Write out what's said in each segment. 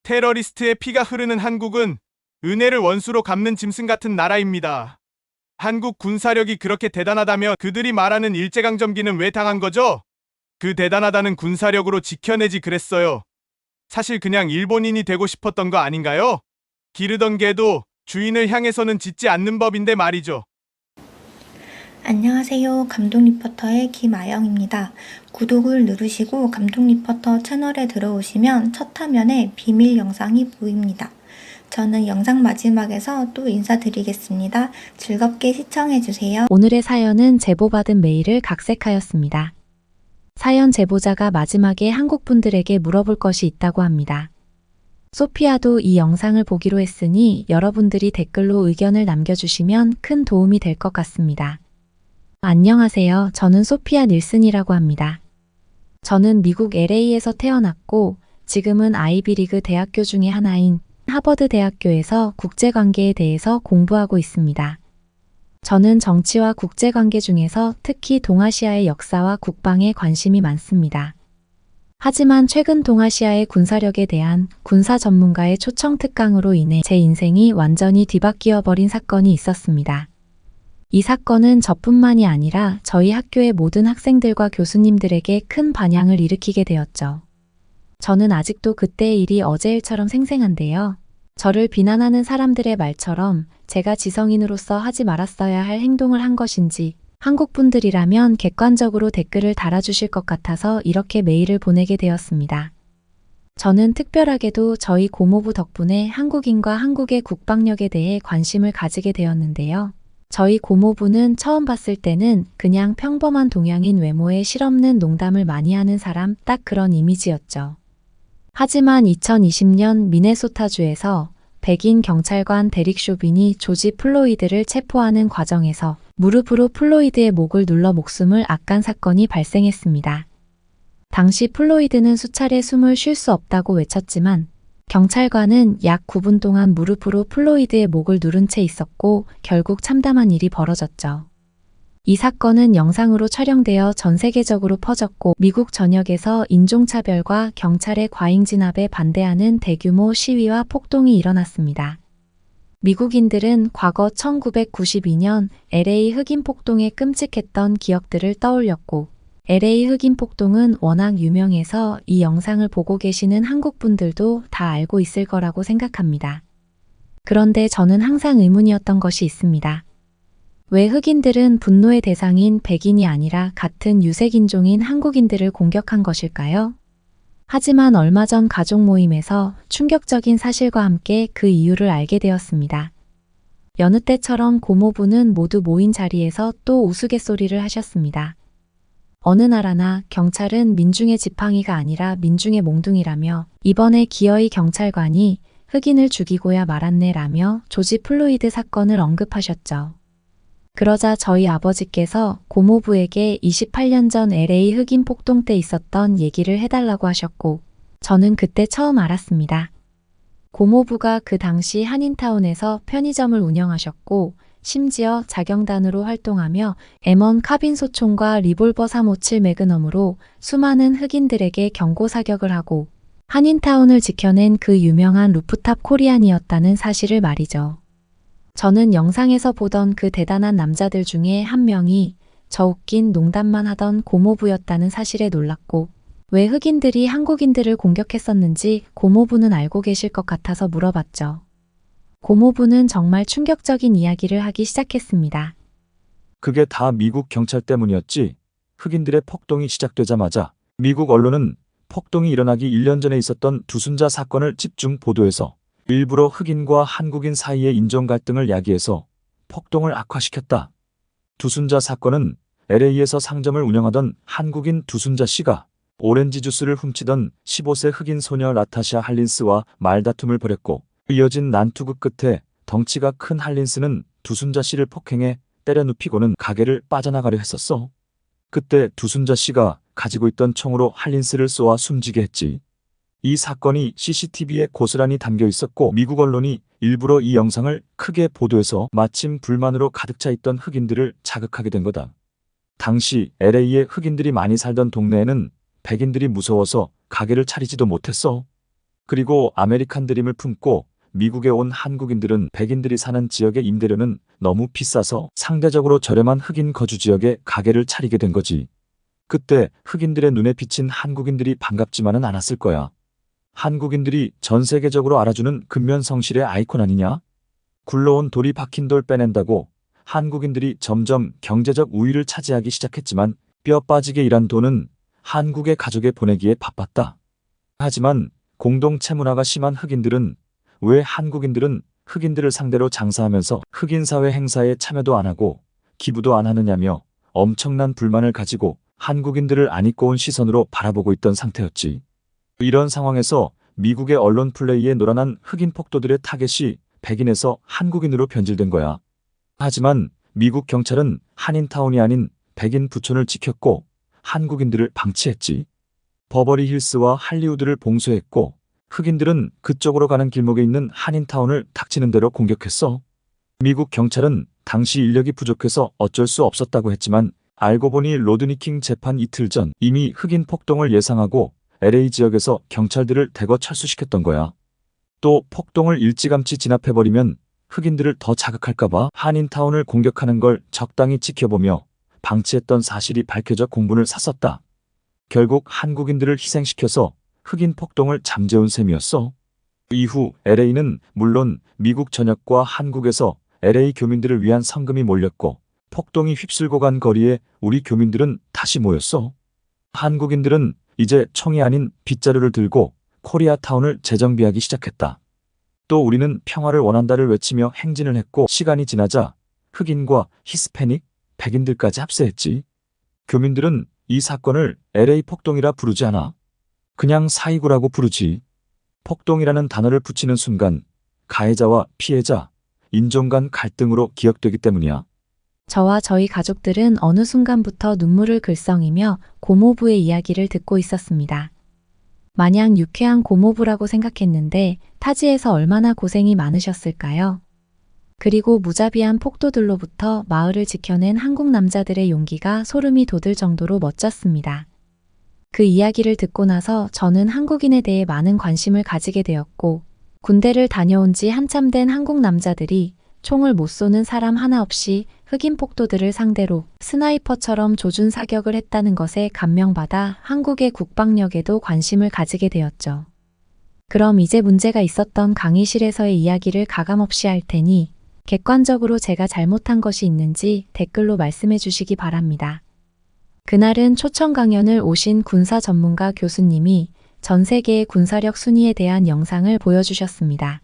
테러리스트의 피가 흐르는 한국은 은혜를 원수로 갚는 짐승 같은 나라입니다. 한국 군사력이 그렇게 대단하다면 그들이 말하는 일제강점기는 왜 당한 거죠? 그 대단하다는 군사력으로 지켜내지 그랬어요. 사실 그냥 일본인이 되고 싶었던 거 아닌가요? 기르던 개도 주인을 향해서는 짖지 않는 법인데 말이죠. 안녕하세요. 감동 리포터의 김아영입니다. 구독을 누르시고 감동 리포터 채널에 들어오시면 첫 화면에 비밀 영상이 보입니다. 저는 영상 마지막에서 또 인사드리겠습니다. 즐겁게 시청해주세요. 오늘의 사연은 제보받은 메일을 각색하였습니다. 사연 제보자가 마지막에 한국 분들에게 물어볼 것이 있다고 합니다. 소피아도 이 영상을 보기로 했으니 여러분들이 댓글로 의견을 남겨주시면 큰 도움이 될 것 같습니다. 안녕하세요. 저는 소피아 닐슨이라고 합니다. 저는 미국 LA에서 태어났고 지금은 아이비리그 대학교 중의 하나인 하버드 대학교에서 국제관계에 대해서 공부하고 있습니다. 저는 정치와 국제관계 중에서 특히 동아시아의 역사와 국방에 관심이 많습니다. 하지만 최근 동아시아의 군사력에 대한 군사 전문가의 초청 특강으로 인해 제 인생이 완전히 뒤바뀌어 버린 사건이 있었습니다. 이 사건은 저뿐만이 아니라 저희 학교의 모든 학생들과 교수님들에게 큰 반향을 일으키게 되었죠. 저는 아직도 그때의 일이 어제 일처럼 생생한데요. 저를 비난하는 사람들의 말처럼 제가 지성인으로서 하지 말았어야 할 행동을 한 것인지 한국 분들이라면 객관적으로 댓글을 달아주실 것 같아서 이렇게 메일을 보내게 되었습니다. 저는 특별하게도 저희 고모부 덕분에 한국인과 한국의 국방력에 대해 관심을 가지게 되었는데요. 저희 고모부는 처음 봤을 때는 그냥 평범한 동양인 외모에 실없는 농담을 많이 하는 사람, 딱 그런 이미지였죠. 하지만 2020년 미네소타주에서 백인 경찰관 데릭 쇼빈이 조지 플로이드를 체포하는 과정에서 무릎으로 플로이드의 목을 눌러 목숨을 앗간 사건이 발생했습니다. 당시 플로이드는 수차례 숨을 쉴 수 없다고 외쳤지만 경찰관은 약 9분 동안 무릎으로 플로이드의 목을 누른 채 있었고 결국 참담한 일이 벌어졌죠. 이 사건은 영상으로 촬영되어 전 세계적으로 퍼졌고 미국 전역에서 인종차별과 경찰의 과잉 진압에 반대하는 대규모 시위와 폭동이 일어났습니다. 미국인들은 과거 1992년 LA 흑인 폭동의 끔찍했던 기억들을 떠올렸고 LA 흑인 폭동은 워낙 유명해서 이 영상을 보고 계시는 한국 분들도 다 알고 있을 거라고 생각합니다. 그런데 저는 항상 의문이었던 것이 있습니다. 왜 흑인들은 분노의 대상인 백인이 아니라 같은 유색인종인 한국인들을 공격한 것일까요? 하지만 얼마 전 가족 모임에서 충격적인 사실과 함께 그 이유를 알게 되었습니다. 여느 때처럼 고모부는 모두 모인 자리에서 또 우스갯소리를 하셨습니다. 어느 나라나 경찰은 민중의 지팡이가 아니라 민중의 몽둥이라며 이번에 기어이 경찰관이 흑인을 죽이고야 말았네 라며 조지 플로이드 사건을 언급하셨죠. 그러자 저희 아버지께서 고모부에게 28년 전 LA 흑인 폭동 때 있었던 얘기를 해달라고 하셨고 저는 그때 처음 알았습니다. 고모부가 그 당시 한인타운에서 편의점을 운영하셨고 심지어 자경단으로 활동하며 M1 카빈 소총과 리볼버 357 매그넘으로 수많은 흑인들에게 경고 사격을 하고 한인타운을 지켜낸 그 유명한 루프탑 코리안이었다는 사실을 말이죠. 저는 영상에서 보던 그 대단한 남자들 중에 한 명이 저 웃긴 농담만 하던 고모부였다는 사실에 놀랐고 왜 흑인들이 한국인들을 공격했었는지 고모부는 알고 계실 것 같아서 물어봤죠. 고모부는 정말 충격적인 이야기를 하기 시작했습니다. 그게 다 미국 경찰 때문이었지. 흑인들의 폭동이 시작되자마자 미국 언론은 폭동이 일어나기 1년 전에 있었던 두순자 사건을 집중 보도해서 일부러 흑인과 한국인 사이의 인종 갈등을 야기해서 폭동을 악화시켰다. 두순자 사건은 LA에서 상점을 운영하던 한국인 두순자 씨가 오렌지 주스를 훔치던 15세 흑인 소녀 라타샤 할린스와 말다툼을 벌였고 이어진 난투극 끝에 덩치가 큰 할린스는 두순자 씨를 폭행해 때려 눕히고는 가게를 빠져나가려 했었어. 그때 두순자 씨가 가지고 있던 총으로 할린스를 쏘아 숨지게 했지. 이 사건이 CCTV에 고스란히 담겨 있었고 미국 언론이 일부러 이 영상을 크게 보도해서 마침 불만으로 가득 차 있던 흑인들을 자극하게 된 거다. 당시 LA에 흑인들이 많이 살던 동네에는 백인들이 무서워서 가게를 차리지도 못했어. 그리고 아메리칸 드림을 품고 미국에 온 한국인들은 백인들이 사는 지역의 임대료는 너무 비싸서 상대적으로 저렴한 흑인 거주 지역에 가게를 차리게 된 거지. 그때 흑인들의 눈에 비친 한국인들이 반갑지만은 않았을 거야. 한국인들이 전 세계적으로 알아주는 근면 성실의 아이콘 아니냐? 굴러온 돌이 박힌 돌 빼낸다고 한국인들이 점점 경제적 우위를 차지하기 시작했지만 뼈 빠지게 일한 돈은 한국의 가족에 보내기에 바빴다. 하지만 공동체 문화가 심한 흑인들은 왜 한국인들은 흑인들을 상대로 장사하면서 흑인 사회 행사에 참여도 안 하고 기부도 안 하느냐며 엄청난 불만을 가지고 한국인들을 안 입고 온 시선으로 바라보고 있던 상태였지. 이런 상황에서 미국의 언론 플레이에 노란한 흑인 폭도들의 타겟이 백인에서 한국인으로 변질된 거야. 하지만 미국 경찰은 한인타운이 아닌 백인 부촌을 지켰고 한국인들을 방치했지. 버버리 힐스와 할리우드를 봉쇄했고 흑인들은 그쪽으로 가는 길목에 있는 한인타운을 닥치는 대로 공격했어. 미국 경찰은 당시 인력이 부족해서 어쩔 수 없었다고 했지만 알고 보니 로드니 킹 재판 이틀 전 이미 흑인 폭동을 예상하고 LA 지역에서 경찰들을 대거 철수시켰던 거야. 또 폭동을 일찌감치 진압해버리면 흑인들을 더 자극할까봐 한인타운을 공격하는 걸 적당히 지켜보며 방치했던 사실이 밝혀져 공분을 샀었다. 결국 한국인들을 희생시켜서 흑인 폭동을 잠재운 셈이었어. 이후 LA는 물론 미국 전역과 한국에서 LA 교민들을 위한 성금이 몰렸고 폭동이 휩쓸고 간 거리에 우리 교민들은 다시 모였어. 한국인들은 이제 총이 아닌 빗자루를 들고 코리아타운을 재정비하기 시작했다. 또 우리는 평화를 원한다를 외치며 행진을 했고 시간이 지나자 흑인과 히스패닉, 백인들까지 합세했지. 교민들은 이 사건을 LA 폭동이라 부르지 않아. 그냥 4.29라고 부르지. 폭동이라는 단어를 붙이는 순간 가해자와 피해자, 인종 간 갈등으로 기억되기 때문이야. 저와 저희 가족들은 어느 순간부터 눈물을 글썽이며 고모부의 이야기를 듣고 있었습니다. 마냥 유쾌한 고모부라고 생각했는데 타지에서 얼마나 고생이 많으셨을까요? 그리고 무자비한 폭도들로부터 마을을 지켜낸 한국 남자들의 용기가 소름이 돋을 정도로 멋졌습니다. 그 이야기를 듣고 나서 저는 한국인에 대해 많은 관심을 가지게 되었고 군대를 다녀온 지 한참 된 한국 남자들이 총을 못 쏘는 사람 하나 없이 흑인 폭도들을 상대로 스나이퍼처럼 조준 사격을 했다는 것에 감명받아 한국의 국방력에도 관심을 가지게 되었죠. 그럼 이제 문제가 있었던 강의실에서의 이야기를 가감없이 할 테니 객관적으로 제가 잘못한 것이 있는지 댓글로 말씀해 주시기 바랍니다. 그날은 초청 강연을 오신 군사 전문가 교수님이 전 세계의 군사력 순위에 대한 영상을 보여주셨습니다.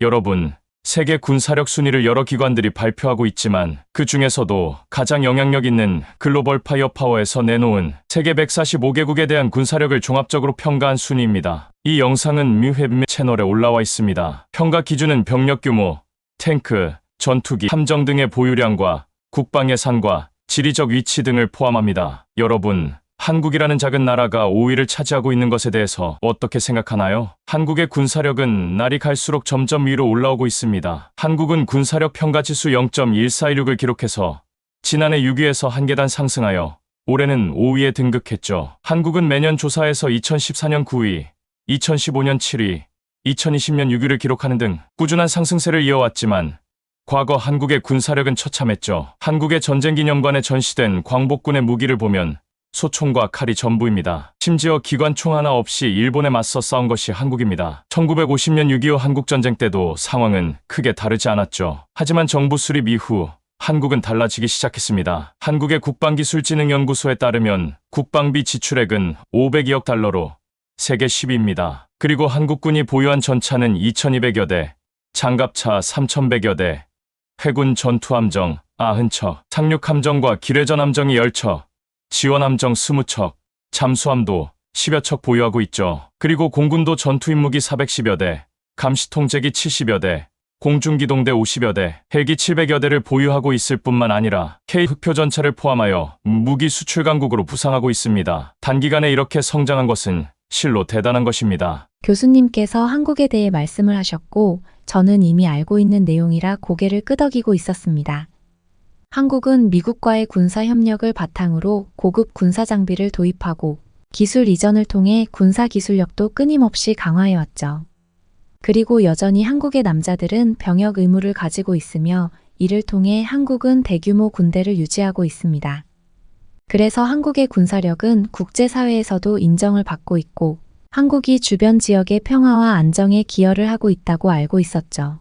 여러분, 세계 군사력 순위를 여러 기관들이 발표하고 있지만 그 중에서도 가장 영향력 있는 글로벌 파이어파워에서 내놓은 세계 145개국에 대한 군사력을 종합적으로 평가한 순위입니다. 이 영상은 뮤헵 채널에 올라와 있습니다. 평가 기준은 병력 규모, 탱크, 전투기, 함정 등의 보유량과 국방 예산과 지리적 위치 등을 포함합니다. 여러분, 한국이라는 작은 나라가 5위를 차지하고 있는 것에 대해서 어떻게 생각하나요? 한국의 군사력은 날이 갈수록 점점 위로 올라오고 있습니다. 한국은 군사력 평가지수 0.1416을 기록해서 지난해 6위에서 한 계단 상승하여 올해는 5위에 등극했죠. 한국은 매년 조사에서 2014년 9위, 2015년 7위, 2020년 6위를 기록하는 등 꾸준한 상승세를 이어왔지만 과거 한국의 군사력은 처참했죠. 한국의 전쟁기념관에 전시된 광복군의 무기를 보면 소총과 칼이 전부입니다. 심지어 기관총 하나 없이 일본에 맞서 싸운 것이 한국입니다. 1950년 6.25 한국전쟁 때도 상황은 크게 다르지 않았죠. 하지만 정부 수립 이후 한국은 달라지기 시작했습니다. 한국의 국방기술진흥연구소에 따르면 국방비 지출액은 502억 달러로 세계 10위입니다. 그리고 한국군이 보유한 전차는 2200여 대, 장갑차 3100여 대, 해군 전투함정 90척, 상륙함정과 기뢰전함정이 10척, 지원함정 20척, 잠수함도 10여 척 보유하고 있죠. 그리고 공군도 전투임무기 410여 대, 감시통제기 70여 대, 공중기동대 50여 대, 헬기 700여 대를 보유하고 있을 뿐만 아니라 K-흑표전차를 포함하여 무기 수출 강국으로 부상하고 있습니다. 단기간에 이렇게 성장한 것은 실로 대단한 것입니다. 교수님께서 한국에 대해 말씀을 하셨고 저는 이미 알고 있는 내용이라 고개를 끄덕이고 있었습니다. 한국은 미국과의 군사 협력을 바탕으로 고급 군사 장비를 도입하고 기술 이전을 통해 군사 기술력도 끊임없이 강화해왔죠. 그리고 여전히 한국의 남자들은 병역 의무를 가지고 있으며 이를 통해 한국은 대규모 군대를 유지하고 있습니다. 그래서 한국의 군사력은 국제사회에서도 인정을 받고 있고 한국이 주변 지역의 평화와 안정에 기여를 하고 있다고 알고 있었죠.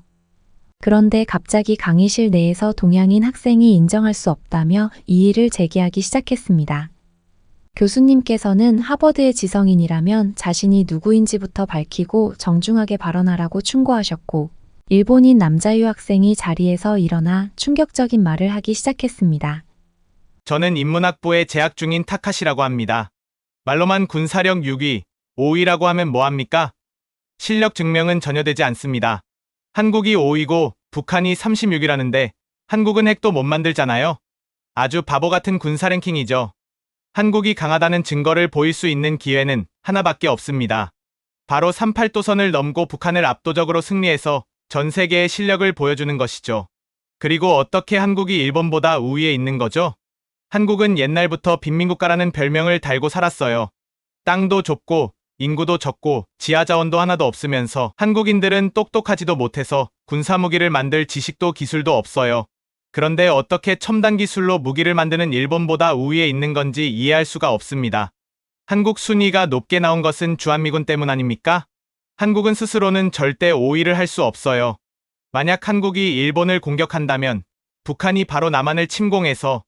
그런데 갑자기 강의실 내에서 동양인 학생이 인정할 수 없다며 이의를 제기하기 시작했습니다. 교수님께서는 하버드의 지성인이라면 자신이 누구인지부터 밝히고 정중하게 발언하라고 충고하셨고 일본인 남자 유학생이 자리에서 일어나 충격적인 말을 하기 시작했습니다. 저는 인문학부에 재학 중인 타카시라고 합니다. 말로만 군사력 6위, 5위라고 하면 뭐합니까? 실력 증명은 전혀 되지 않습니다. 한국이 5위고 북한이 36위라는데 한국은 핵도 못 만들잖아요. 아주 바보 같은 군사 랭킹이죠. 한국이 강하다는 증거를 보일 수 있는 기회는 하나밖에 없습니다. 바로 38도선을 넘고 북한을 압도적으로 승리해서 전 세계의 실력을 보여주는 것이죠. 그리고 어떻게 한국이 일본보다 우위에 있는 거죠? 한국은 옛날부터 빈민국가라는 별명을 달고 살았어요. 땅도 좁고 인구도 적고 지하자원도 하나도 없으면서 한국인들은 똑똑하지도 못해서 군사무기를 만들 지식도 기술도 없어요. 그런데 어떻게 첨단 기술로 무기를 만드는 일본보다 우위에 있는 건지 이해할 수가 없습니다. 한국 순위가 높게 나온 것은 주한미군 때문 아닙니까? 한국은 스스로는 절대 5위를 할 수 없어요. 만약 한국이 일본을 공격한다면 북한이 바로 남한을 침공해서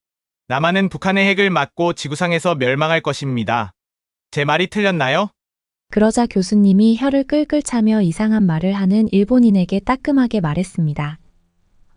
남한은 북한의 핵을 맞고 지구상에서 멸망할 것입니다. 제 말이 틀렸나요? 그러자 교수님이 혀를 끌끌 차며 이상한 말을 하는 일본인에게 따끔하게 말했습니다.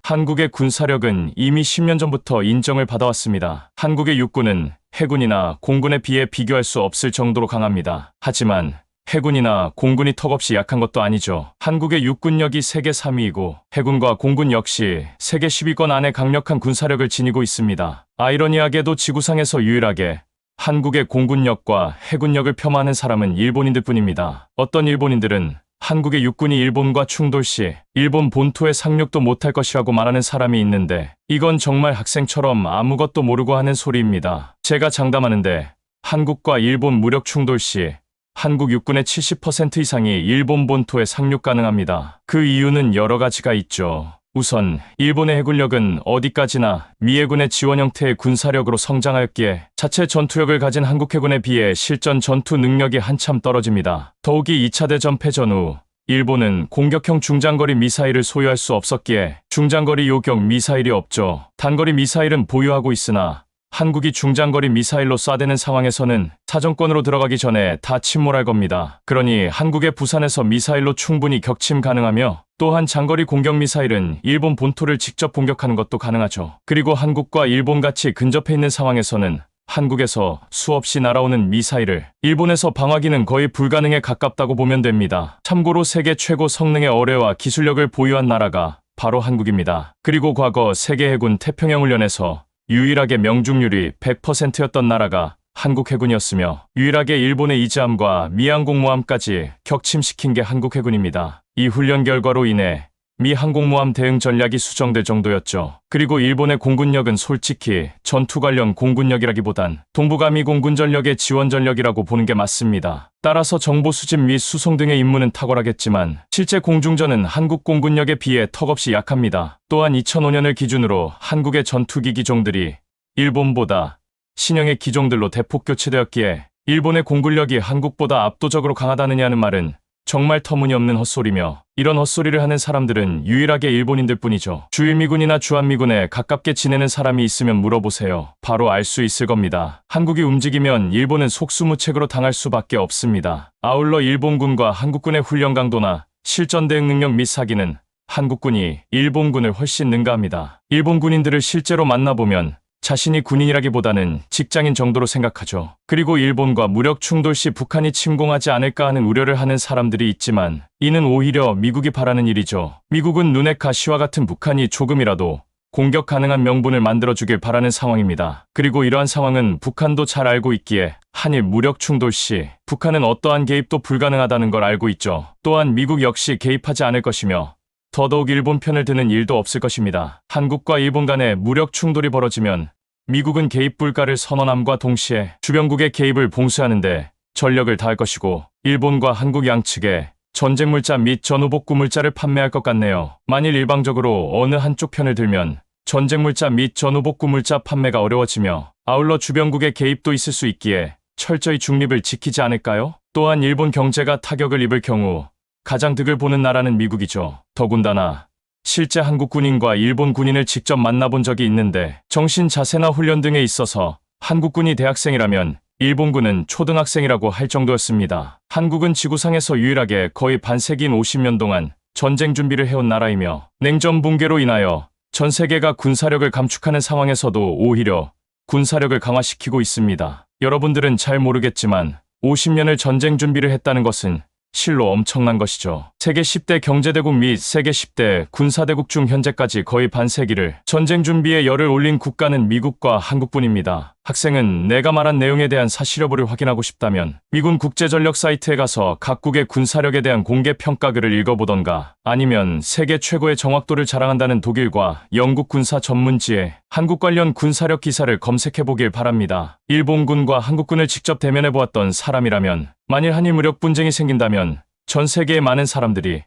한국의 군사력은 이미 10년 전부터 인정을 받아왔습니다. 한국의 육군은 해군이나 공군에 비해 비교할 수 없을 정도로 강합니다. 하지만 해군이나 공군이 턱없이 약한 것도 아니죠. 한국의 육군력이 세계 3위이고 해군과 공군 역시 세계 10위권 안에 강력한 군사력을 지니고 있습니다. 아이러니하게도 지구상에서 유일하게 한국의 공군력과 해군력을 폄하하는 사람은 일본인들 뿐입니다. 어떤 일본인들은 한국의 육군이 일본과 충돌 시 일본 본토에 상륙도 못할 것이라고 말하는 사람이 있는데 이건 정말 학생처럼 아무것도 모르고 하는 소리입니다. 제가 장담하는데 한국과 일본 무력 충돌 시 한국 육군의 70% 이상이 일본 본토에 상륙 가능합니다. 그 이유는 여러 가지가 있죠. 우선 일본의 해군력은 어디까지나 미 해군의 지원 형태의 군사력으로 성장하였기에 자체 전투력을 가진 한국 해군에 비해 실전 전투 능력이 한참 떨어집니다. 더욱이 2차 대전 패전 후 일본은 공격형 중장거리 미사일을 소유할 수 없었기에 중장거리 요격 미사일이 없죠. 단거리 미사일은 보유하고 있으나 한국이 중장거리 미사일로 쏴대는 상황에서는 사정권으로 들어가기 전에 다 침몰할 겁니다. 그러니 한국의 부산에서 미사일로 충분히 격침 가능하며 또한 장거리 공격 미사일은 일본 본토를 직접 공격하는 것도 가능하죠. 그리고 한국과 일본같이 근접해 있는 상황에서는 한국에서 수없이 날아오는 미사일을 일본에서 방어하기는 거의 불가능에 가깝다고 보면 됩니다. 참고로 세계 최고 성능의 어뢰와 기술력을 보유한 나라가 바로 한국입니다. 그리고 과거 세계 해군 태평양 훈련에서 유일하게 명중률이 100%였던 나라가 한국 해군이었으며 유일하게 일본의 이즈함과 미 항공모함까지 격침시킨 게 한국 해군입니다. 이 훈련 결과로 인해 미 항공모함 대응 전략이 수정될 정도였죠. 그리고 일본의 공군력은 솔직히 전투 관련 공군력이라기보단 동북아미 공군 전력의 지원 전력이라고 보는 게 맞습니다. 따라서 정보 수집 및 수송 등의 임무는 탁월하겠지만 실제 공중전은 한국 공군력에 비해 턱없이 약합니다. 또한 2005년을 기준으로 한국의 전투기 기종들이 일본보다 신형의 기종들로 대폭 교체되었기에 일본의 공군력이 한국보다 압도적으로 강하다느냐는 말은 정말 터무니없는 헛소리며 이런 헛소리를 하는 사람들은 유일하게 일본인들 뿐이죠. 주일미군이나 주한미군에 가깝게 지내는 사람이 있으면 물어보세요. 바로 알 수 있을 겁니다. 한국이 움직이면 일본은 속수무책으로 당할 수밖에 없습니다. 아울러 일본군과 한국군의 훈련 강도나 실전 대응 능력 및 사기는 한국군이 일본군을 훨씬 능가합니다. 일본 군인들을 실제로 만나보면 자신이 군인이라기보다는 직장인 정도로 생각하죠. 그리고 일본과 무력 충돌 시 북한이 침공하지 않을까 하는 우려를 하는 사람들이 있지만 이는 오히려 미국이 바라는 일이죠. 미국은 눈의 가시와 같은 북한이 조금이라도 공격 가능한 명분을 만들어주길 바라는 상황입니다. 그리고 이러한 상황은 북한도 잘 알고 있기에 한일 무력 충돌 시 북한은 어떠한 개입도 불가능하다는 걸 알고 있죠. 또한 미국 역시 개입하지 않을 것이며 더더욱 일본 편을 드는 일도 없을 것입니다. 한국과 일본 간의 무력 충돌이 벌어지면 미국은 개입 불가를 선언함과 동시에 주변국의 개입을 봉쇄하는데 전력을 다할 것이고 일본과 한국 양측에 전쟁 물자 및 전후복구 물자를 판매할 것 같네요. 만일 일방적으로 어느 한쪽 편을 들면 전쟁 물자 및 전후복구 물자 판매가 어려워지며 아울러 주변국의 개입도 있을 수 있기에 철저히 중립을 지키지 않을까요? 또한 일본 경제가 타격을 입을 경우 가장 득을 보는 나라는 미국이죠. 더군다나 실제 한국 군인과 일본 군인을 직접 만나본 적이 있는데 정신 자세나 훈련 등에 있어서 한국군이 대학생이라면 일본군은 초등학생이라고 할 정도였습니다. 한국은 지구상에서 유일하게 거의 반세기인 50년 동안 전쟁 준비를 해온 나라이며 냉전 붕괴로 인하여 전 세계가 군사력을 감축하는 상황에서도 오히려 군사력을 강화시키고 있습니다. 여러분들은 잘 모르겠지만 50년을 전쟁 준비를 했다는 것은 실로 엄청난 것이죠. 세계 10대 경제대국 및 세계 10대 군사대국 중 현재까지 거의 반세기를 전쟁 준비에 열을 올린 국가는 미국과 한국뿐입니다. 학생은 내가 말한 내용에 대한 사실 여부를 확인하고 싶다면 미군 국제전력 사이트에 가서 각국의 군사력에 대한 공개 평가글을 읽어보던가 아니면 세계 최고의 정확도를 자랑한다는 독일과 영국 군사 전문지에 한국 관련 군사력 기사를 검색해보길 바랍니다. 일본군과 한국군을 직접 대면해보았던 사람이라면 만일 한일 무력 분쟁이 생긴다면 전 세계의 많은 사람들이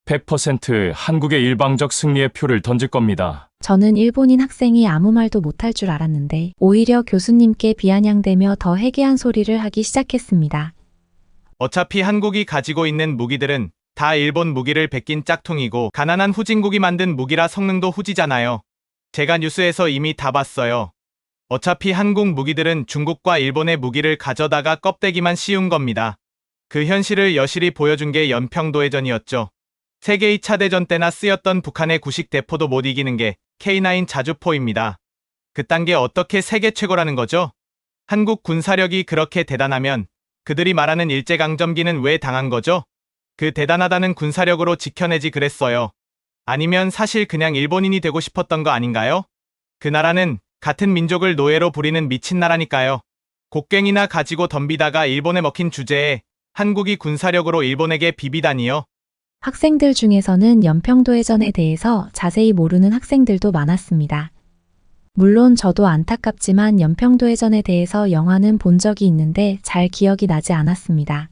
100% 한국의 일방적 승리의 표를 던질 겁니다. 저는 일본인 학생이 아무 말도 못할 줄 알았는데 오히려 교수님께 비아냥대며 더 해괴한 소리를 하기 시작했습니다. 어차피 한국이 가지고 있는 무기들은 다 일본 무기를 베낀 짝퉁이고 가난한 후진국이 만든 무기라 성능도 후지잖아요. 제가 뉴스에서 이미 다 봤어요. 어차피 한국 무기들은 중국과 일본의 무기를 가져다가 껍데기만 씌운 겁니다. 그 현실을 여실히 보여준 게 연평도해전이었죠. 세계 2차 대전 때나 쓰였던 북한의 구식 대포도 못 이기는 게 K9 자주포입니다. 그딴 게 어떻게 세계 최고라는 거죠? 한국 군사력이 그렇게 대단하면 그들이 말하는 일제강점기는 왜 당한 거죠? 그 대단하다는 군사력으로 지켜내지 그랬어요. 아니면 사실 그냥 일본인이 되고 싶었던 거 아닌가요? 그 나라는 같은 민족을 노예로 부리는 미친 나라니까요. 곡괭이나 가지고 덤비다가 일본에 먹힌 주제에 한국이 군사력으로 일본에게 비비다니요. 학생들 중에서는 연평도해전에 대해서 자세히 모르는 학생들도 많았습니다. 물론 저도 안타깝지만 연평도해전에 대해서 영화는 본 적이 있는데 잘 기억이 나지 않았습니다.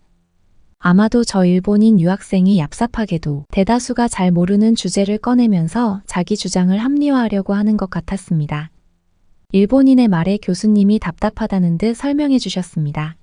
아마도 저 일본인 유학생이 얍삽하게도 대다수가 잘 모르는 주제를 꺼내면서 자기 주장을 합리화하려고 하는 것 같았습니다. 일본인의 말에 교수님이 답답하다는 듯 설명해 주셨습니다.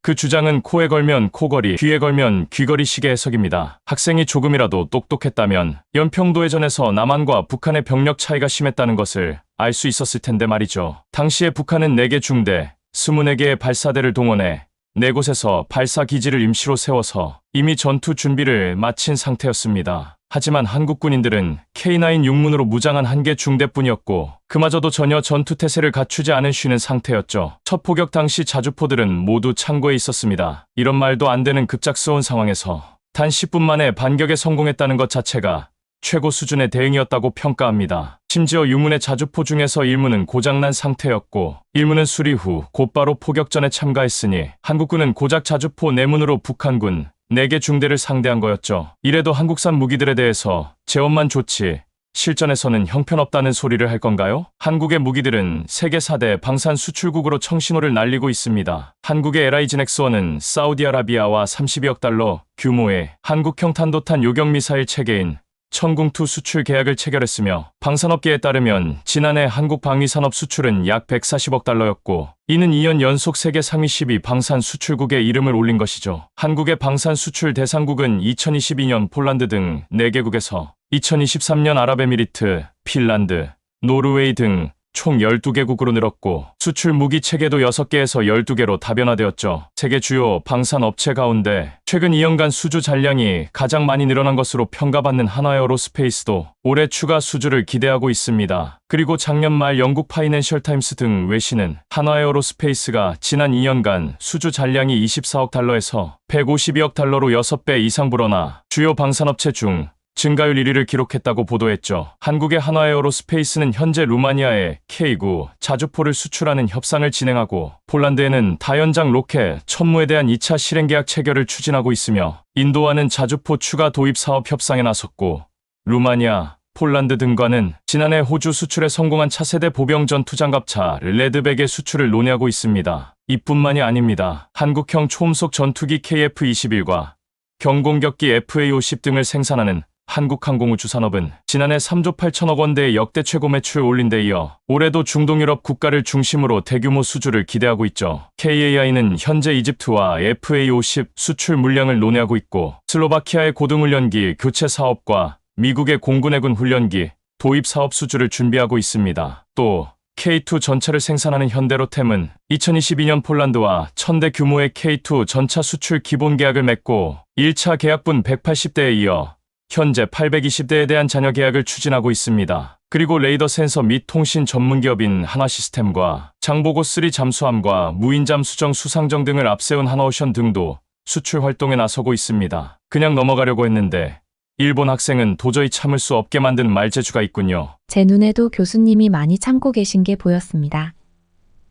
그 주장은 코에 걸면 코걸이, 귀에 걸면 귀걸이식의 해석입니다. 학생이 조금이라도 똑똑했다면 연평도해전에서 남한과 북한의 병력 차이가 심했다는 것을 알 수 있었을 텐데 말이죠. 당시에 북한은 4개 중대, 24개의 발사대를 동원해 4곳에서 발사기지를 임시로 세워서 이미 전투 준비를 마친 상태였습니다. 하지만 한국 군인들은 K9 육문으로 무장한 1개 중대뿐이었고 그마저도 전혀 전투태세를 갖추지 않은 쉬는 상태였죠. 첫 포격 당시 자주포들은 모두 창고에 있었습니다. 이런 말도 안 되는 급작스러운 상황에서 단 10분 만에 반격에 성공했다는 것 자체가 최고 수준의 대응이었다고 평가합니다. 심지어 유문의 자주포 중에서 1문은 고장난 상태였고 1문은 수리 후 곧바로 포격전에 참가했으니 한국군은 고작 자주포 4문으로 북한군 4개 중대를 상대한 거였죠. 이래도 한국산 무기들에 대해서 제원만 좋지 실전에서는 형편없다는 소리를 할 건가요? 한국의 무기들은 세계 4대 방산 수출국으로 청신호를 날리고 있습니다. 한국의 LIGNX-1은 사우디아라비아와 32억 달러 규모의 한국형 탄도탄 요격미사일 체계인 천궁2 수출 계약을 체결했으며 방산업계에 따르면 지난해 한국 방위산업 수출은 약 140억 달러였고 이는 2년 연속 세계 상위 10위 방산 수출국에 이름을 올린 것이죠. 한국의 방산 수출 대상국은 2022년 폴란드 등 4개국에서 2023년 아랍에미리트, 핀란드, 노르웨이 등 총 12개국으로 늘었고 수출 무기 체계도 6개에서 12개로 다변화되었죠. 세계 주요 방산 업체 가운데 최근 2년간 수주 잔량이 가장 많이 늘어난 것으로 평가받는 한화에어로스페이스도 올해 추가 수주를 기대하고 있습니다. 그리고 작년 말 영국 파이낸셜 타임스 등 외신은 한화에어로스페이스가 지난 2년간 수주 잔량이 24억 달러에서 152억 달러로 6배 이상 불어나 주요 방산업체 중 증가율 1위를 기록했다고 보도했죠. 한국의 한화에어로스페이스는 현재 루마니아에 K9 자주포를 수출하는 협상을 진행하고 폴란드에는 다연장 로켓 천무에 대한 2차 실행 계약 체결을 추진하고 있으며 인도와는 자주포 추가 도입 사업 협상에 나섰고 루마니아, 폴란드 등과는 지난해 호주 수출에 성공한 차세대 보병 전투장갑차 레드백의 수출을 논의하고 있습니다. 이뿐만이 아닙니다. 한국형 초음속 전투기 KF-21과 경공격기 FA-50 등을 생산하는 한국항공우주산업은 지난해 3조 8천억 원대의 역대 최고 매출을 올린 데 이어 올해도 중동 유럽 국가를 중심으로 대규모 수주를 기대하고 있죠. KAI는 현재 이집트와 FA-50 수출 물량을 논의하고 있고 슬로바키아의 고등훈련기 교체 사업과 미국의 공군해군 훈련기 도입 사업 수주를 준비하고 있습니다. 또 K2 전차를 생산하는 현대로템은 2022년 폴란드와 1000대 규모의 K2 전차 수출 기본 계약을 맺고 1차 계약분 180대에 이어 현재 820대에 대한 잔여 계약을 추진하고 있습니다. 그리고 레이더 센서 및 통신 전문 기업인 하나시스템과 장보고3 잠수함과 무인잠 수정 수상정 등을 앞세운 하나오션 등도 수출 활동에 나서고 있습니다. 그냥 넘어가려고 했는데 일본 학생은 도저히 참을 수 없게 만든 말재주가 있군요. 제 눈에도 교수님이 많이 참고 계신 게 보였습니다.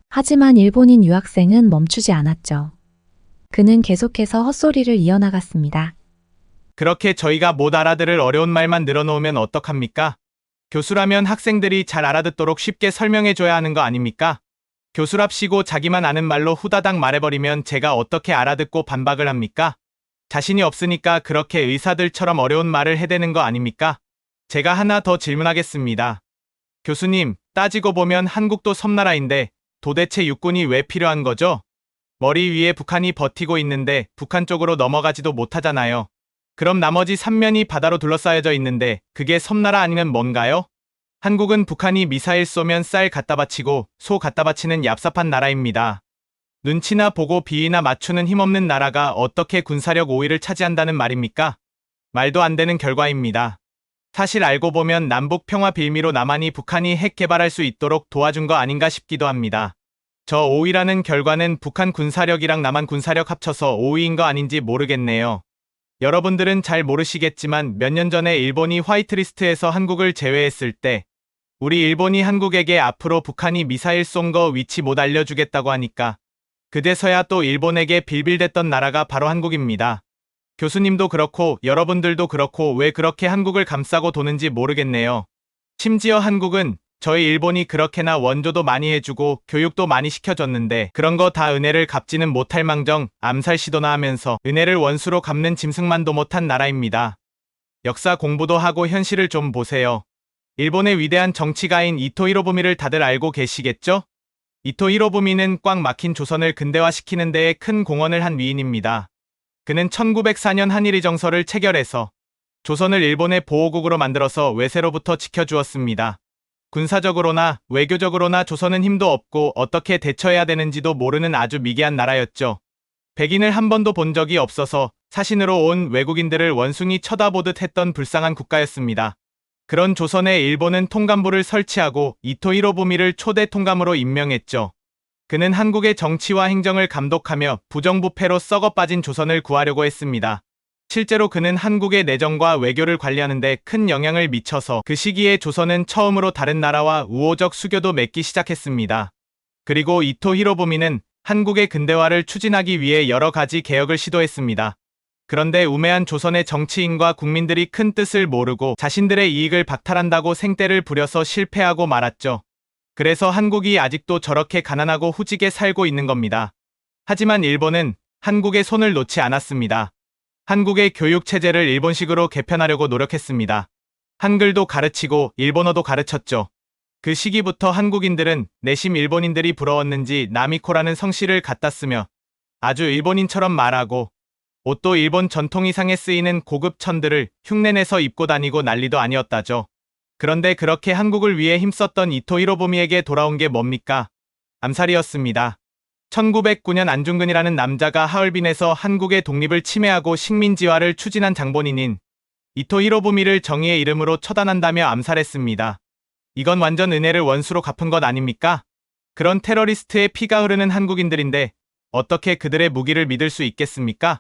하지만 일본인 유학생은 멈추지 않았죠. 그는 계속해서 헛소리를 이어나갔습니다. 그렇게 저희가 못 알아들을 어려운 말만 늘어놓으면 어떡합니까? 교수라면 학생들이 잘 알아듣도록 쉽게 설명해줘야 하는 거 아닙니까? 교수랍시고 자기만 아는 말로 후다닥 말해버리면 제가 어떻게 알아듣고 반박을 합니까? 자신이 없으니까 그렇게 의사들처럼 어려운 말을 해대는 거 아닙니까? 제가 하나 더 질문하겠습니다. 교수님, 따지고 보면 한국도 섬나라인데 도대체 육군이 왜 필요한 거죠? 머리 위에 북한이 버티고 있는데 북한 쪽으로 넘어가지도 못하잖아요. 그럼 나머지 3면이 바다로 둘러싸여져 있는데 그게 섬나라 아니면 뭔가요? 한국은 북한이 미사일 쏘면 쌀 갖다 바치고 소 갖다 바치는 얍삽한 나라입니다. 눈치나 보고 비위나 맞추는 힘없는 나라가 어떻게 군사력 5위를 차지한다는 말입니까? 말도 안 되는 결과입니다. 사실 알고 보면 남북 평화 빌미로 남한이 북한이 핵 개발할 수 있도록 도와준 거 아닌가 싶기도 합니다. 저 5위라는 결과는 북한 군사력이랑 남한 군사력 합쳐서 5위인 거 아닌지 모르겠네요. 여러분들은 잘 모르시겠지만 몇 년 전에 일본이 화이트리스트에서 한국을 제외했을 때 우리 일본이 한국에게 앞으로 북한이 미사일 쏜 거 위치 못 알려주겠다고 하니까 그제서야 또 일본에게 빌빌댔던 나라가 바로 한국입니다. 교수님도 그렇고 여러분들도 그렇고 왜 그렇게 한국을 감싸고 도는지 모르겠네요. 심지어 한국은 저희 일본이 그렇게나 원조도 많이 해주고 교육도 많이 시켜줬는데 그런 거 다 은혜를 갚지는 못할 망정 암살 시도나 하면서 은혜를 원수로 갚는 짐승만도 못한 나라입니다. 역사 공부도 하고 현실을 좀 보세요. 일본의 위대한 정치가인 이토 히로부미를 다들 알고 계시겠죠? 이토 히로부미는 꽉 막힌 조선을 근대화시키는 데에 큰 공헌을 한 위인입니다. 그는 1904년 한일이 정서를 체결해서 조선을 일본의 보호국으로 만들어서 외세로부터 지켜주었습니다. 군사적으로나 외교적으로나 조선은 힘도 없고 어떻게 대처해야 되는지도 모르는 아주 미개한 나라였죠. 백인을 한 번도 본 적이 없어서 사신으로 온 외국인들을 원숭이 쳐다보듯 했던 불쌍한 국가였습니다. 그런 조선에 일본은 통감부를 설치하고 이토 히로부미를 초대 통감으로 임명했죠. 그는 한국의 정치와 행정을 감독하며 부정부패로 썩어 빠진 조선을 구하려고 했습니다. 실제로 그는 한국의 내정과 외교를 관리하는 데 큰 영향을 미쳐서 그 시기에 조선은 처음으로 다른 나라와 우호적 수교도 맺기 시작했습니다. 그리고 이토 히로부미는 한국의 근대화를 추진하기 위해 여러 가지 개혁을 시도했습니다. 그런데 우매한 조선의 정치인과 국민들이 큰 뜻을 모르고 자신들의 이익을 박탈한다고 생떼를 부려서 실패하고 말았죠. 그래서 한국이 아직도 저렇게 가난하고 후지게 살고 있는 겁니다. 하지만 일본은 한국의 손을 놓지 않았습니다. 한국의 교육체제를 일본식으로 개편하려고 노력했습니다. 한글도 가르치고 일본어도 가르쳤죠. 그 시기부터 한국인들은 내심 일본인들이 부러웠는지 나미코라는 성씨를 갖다 쓰며 아주 일본인처럼 말하고 옷도 일본 전통의상에 쓰이는 고급 천들을 흉내내서 입고 다니고 난리도 아니었다죠. 그런데 그렇게 한국을 위해 힘썼던 이토 히로부미에게 돌아온 게 뭡니까? 암살이었습니다. 1909년 안중근이라는 남자가 하얼빈에서 한국의 독립을 침해하고 식민지화를 추진한 장본인인 이토 히로부미를 정의의 이름으로 처단한다며 암살했습니다. 이건 완전 은혜를 원수로 갚은 것 아닙니까? 그런 테러리스트의 피가 흐르는 한국인들인데 어떻게 그들의 무기를 믿을 수 있겠습니까?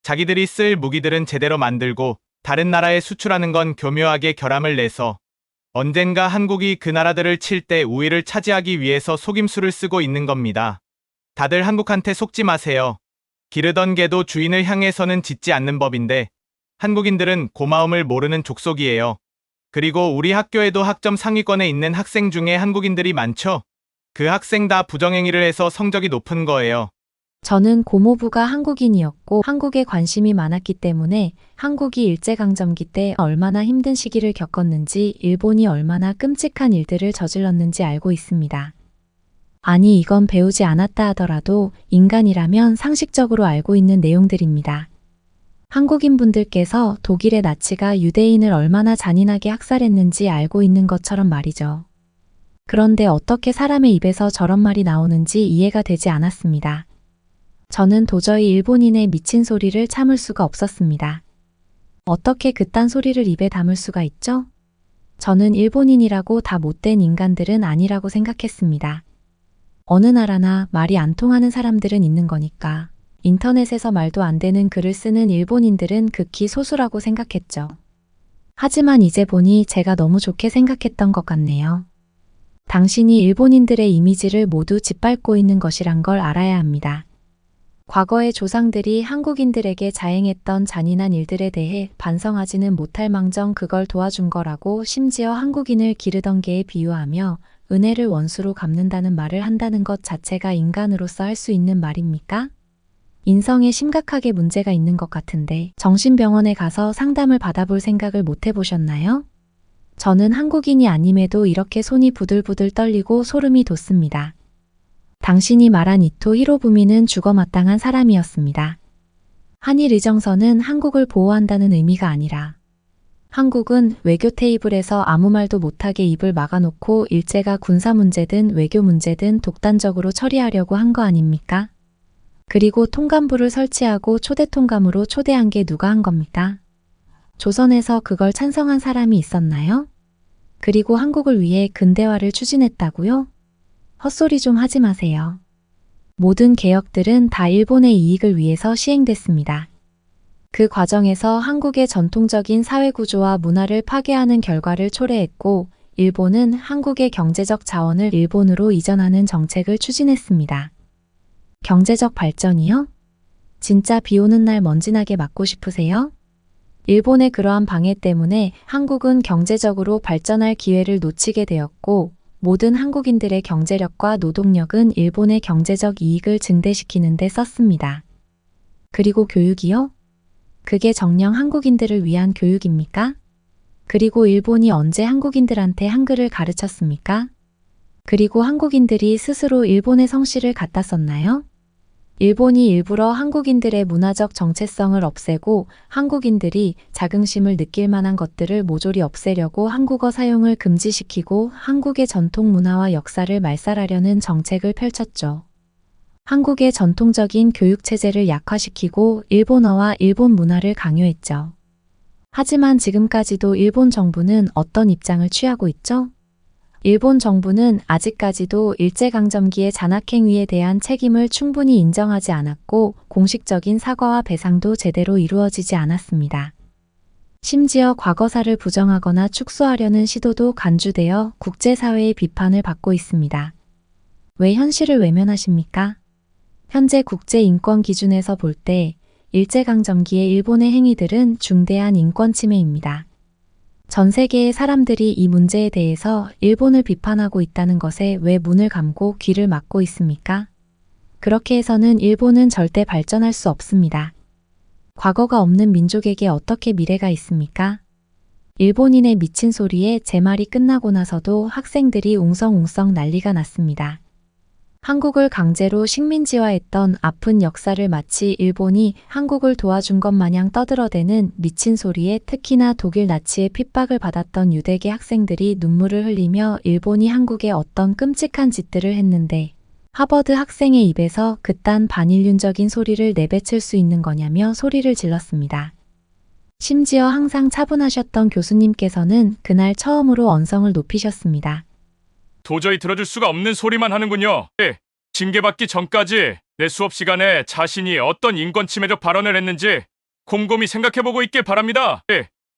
자기들이 쓸 무기들은 제대로 만들고 다른 나라에 수출하는 건 교묘하게 결함을 내서 언젠가 한국이 그 나라들을 칠 때 우위를 차지하기 위해서 속임수를 쓰고 있는 겁니다. 다들 한국한테 속지 마세요. 기르던 개도 주인을 향해서는 짖지 않는 법인데 한국인들은 고마움을 모르는 족속이에요. 그리고 우리 학교에도 학점 상위권에 있는 학생 중에 한국인들이 많죠. 그 학생 다 부정행위를 해서 성적이 높은 거예요. 저는 고모부가 한국인이었고 한국에 관심이 많았기 때문에 한국이 일제강점기 때 얼마나 힘든 시기를 겪었는지 일본이 얼마나 끔찍한 일들을 저질렀는지 알고 있습니다. 아니 이건 배우지 않았다 하더라도 인간이라면 상식적으로 알고 있는 내용들입니다. 한국인분들께서 독일의 나치가 유대인을 얼마나 잔인하게 학살했는지 알고 있는 것처럼 말이죠. 그런데 어떻게 사람의 입에서 저런 말이 나오는지 이해가 되지 않았습니다. 저는 도저히 일본인의 미친 소리를 참을 수가 없었습니다. 어떻게 그딴 소리를 입에 담을 수가 있죠? 저는 일본인이라고 다 못된 인간들은 아니라고 생각했습니다. 어느 나라나 말이 안 통하는 사람들은 있는 거니까. 인터넷에서 말도 안 되는 글을 쓰는 일본인들은 극히 소수라고 생각했죠. 하지만 이제 보니 제가 너무 좋게 생각했던 것 같네요. 당신이 일본인들의 이미지를 모두 짓밟고 있는 것이란 걸 알아야 합니다. 과거의 조상들이 한국인들에게 자행했던 잔인한 일들에 대해 반성하지는 못할 망정 그걸 도와준 거라고 심지어 한국인을 기르던 개에 비유하며 은혜를 원수로 갚는다는 말을 한다는 것 자체가 인간으로서 할 수 있는 말입니까? 인성에 심각하게 문제가 있는 것 같은데 정신병원에 가서 상담을 받아볼 생각을 못 해보셨나요? 저는 한국인이 아님에도 이렇게 손이 부들부들 떨리고 소름이 돋습니다. 당신이 말한 이토 히로부미는 죽어마땅한 사람이었습니다. 한일 의정서는 한국을 보호한다는 의미가 아니라 한국은 외교 테이블에서 아무 말도 못하게 입을 막아놓고 일제가 군사 문제든 외교 문제든 독단적으로 처리하려고 한 거 아닙니까? 그리고 통감부를 설치하고 초대 통감으로 초대한 게 누가 한 겁니까? 조선에서 그걸 찬성한 사람이 있었나요? 그리고 한국을 위해 근대화를 추진했다고요? 헛소리 좀 하지 마세요. 모든 개혁들은 다 일본의 이익을 위해서 시행됐습니다. 그 과정에서 한국의 전통적인 사회구조와 문화를 파괴하는 결과를 초래했고, 일본은 한국의 경제적 자원을 일본으로 이전하는 정책을 추진했습니다. 경제적 발전이요? 진짜 비 오는 날 먼지나게 맞고 싶으세요? 일본의 그러한 방해 때문에 한국은 경제적으로 발전할 기회를 놓치게 되었고, 모든 한국인들의 경제력과 노동력은 일본의 경제적 이익을 증대시키는 데 썼습니다. 그리고 교육이요? 그게 정녕 한국인들을 위한 교육입니까? 그리고 일본이 언제 한국인들한테 한글을 가르쳤습니까? 그리고 한국인들이 스스로 일본의 성씨를 갖다 썼나요? 일본이 일부러 한국인들의 문화적 정체성을 없애고 한국인들이 자긍심을 느낄 만한 것들을 모조리 없애려고 한국어 사용을 금지시키고 한국의 전통 문화와 역사를 말살하려는 정책을 펼쳤죠. 한국의 전통적인 교육체제를 약화시키고 일본어와 일본 문화를 강요했죠. 하지만 지금까지도 일본 정부는 어떤 입장을 취하고 있죠? 일본 정부는 아직까지도 일제강점기의 잔악행위에 대한 책임을 충분히 인정하지 않았고 공식적인 사과와 배상도 제대로 이루어지지 않았습니다. 심지어 과거사를 부정하거나 축소하려는 시도도 간주되어 국제사회의 비판을 받고 있습니다. 왜 현실을 외면하십니까? 현재 국제인권 기준에서 볼 때 일제강점기의 일본의 행위들은 중대한 인권 침해입니다. 전 세계의 사람들이 이 문제에 대해서 일본을 비판하고 있다는 것에 왜 문을 감고 귀를 막고 있습니까? 그렇게 해서는 일본은 절대 발전할 수 없습니다. 과거가 없는 민족에게 어떻게 미래가 있습니까? 일본인의 미친 소리에 제 말이 끝나고 나서도 학생들이 웅성웅성 난리가 났습니다. 한국을 강제로 식민지화했던 아픈 역사를 마치 일본이 한국을 도와준 것 마냥 떠들어대는 미친 소리에 특히나 독일 나치의 핍박을 받았던 유대계 학생들이 눈물을 흘리며 일본이 한국에 어떤 끔찍한 짓들을 했는데 하버드 학생의 입에서 그딴 반인륜적인 소리를 내뱉을 수 있는 거냐며 소리를 질렀습니다. 심지어 항상 차분하셨던 교수님께서는 그날 처음으로 언성을 높이셨습니다. 도저히 들어줄 수가 없는 소리만 하는군요. 징계받기 전까지 내 수업 시간에 자신이 어떤 인권 침해적 발언을 했는지 곰곰이 생각해보고 있길 바랍니다.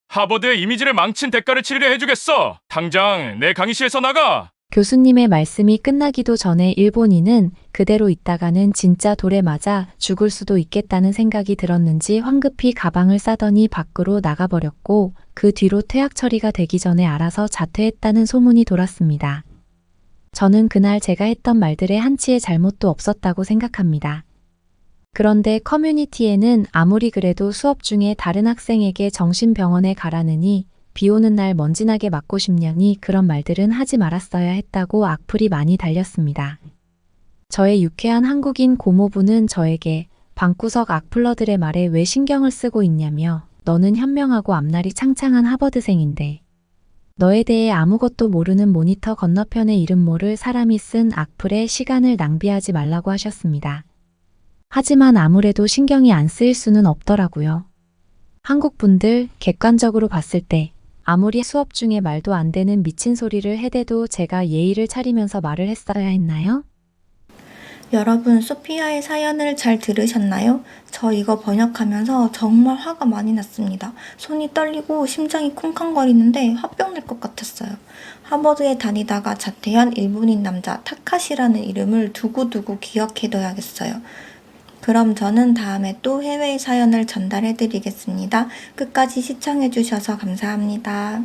하버드의 이미지를 망친 대가를 치르려 해주겠어. 당장 내 강의실에서 나가. 교수님의 말씀이 끝나기도 전에 일본인은 그대로 있다가는 진짜 돌에 맞아 죽을 수도 있겠다는 생각이 들었는지 황급히 가방을 싸더니 밖으로 나가버렸고 그 뒤로 퇴학 처리가 되기 전에 알아서 자퇴했다는 소문이 돌았습니다. 저는 그날 제가 했던 말들에 한치의 잘못도 없었다고 생각합니다. 그런데 커뮤니티에는 아무리 그래도 수업 중에 다른 학생에게 정신병원에 가라느니 비 오는 날 먼지나게 맞고 싶냐니 그런 말들은 하지 말았어야 했다고 악플이 많이 달렸습니다. 저의 유쾌한 한국인 고모부는 저에게 방구석 악플러들의 말에 왜 신경을 쓰고 있냐며 너는 현명하고 앞날이 창창한 하버드생인데 너에 대해 아무것도 모르는 모니터 건너편에 이름 모를 사람이 쓴 악플에 시간을 낭비하지 말라고 하셨습니다. 하지만 아무래도 신경이 안 쓰일 수는 없더라고요. 한국 분들 객관적으로 봤을 때 아무리 수업 중에 말도 안 되는 미친 소리를 해대도 제가 예의를 차리면서 말을 했어야 했나요? 여러분, 소피아의 사연을 잘 들으셨나요? 저 이거 번역하면서 정말 화가 많이 났습니다. 손이 떨리고 심장이 쿵쾅거리는데 화병 날 것 같았어요. 하버드에 다니다가 자퇴한 일본인 남자 타카시라는 이름을 두고두고 기억해둬야겠어요. 그럼 저는 다음에 또 해외의 사연을 전달해드리겠습니다. 끝까지 시청해주셔서 감사합니다.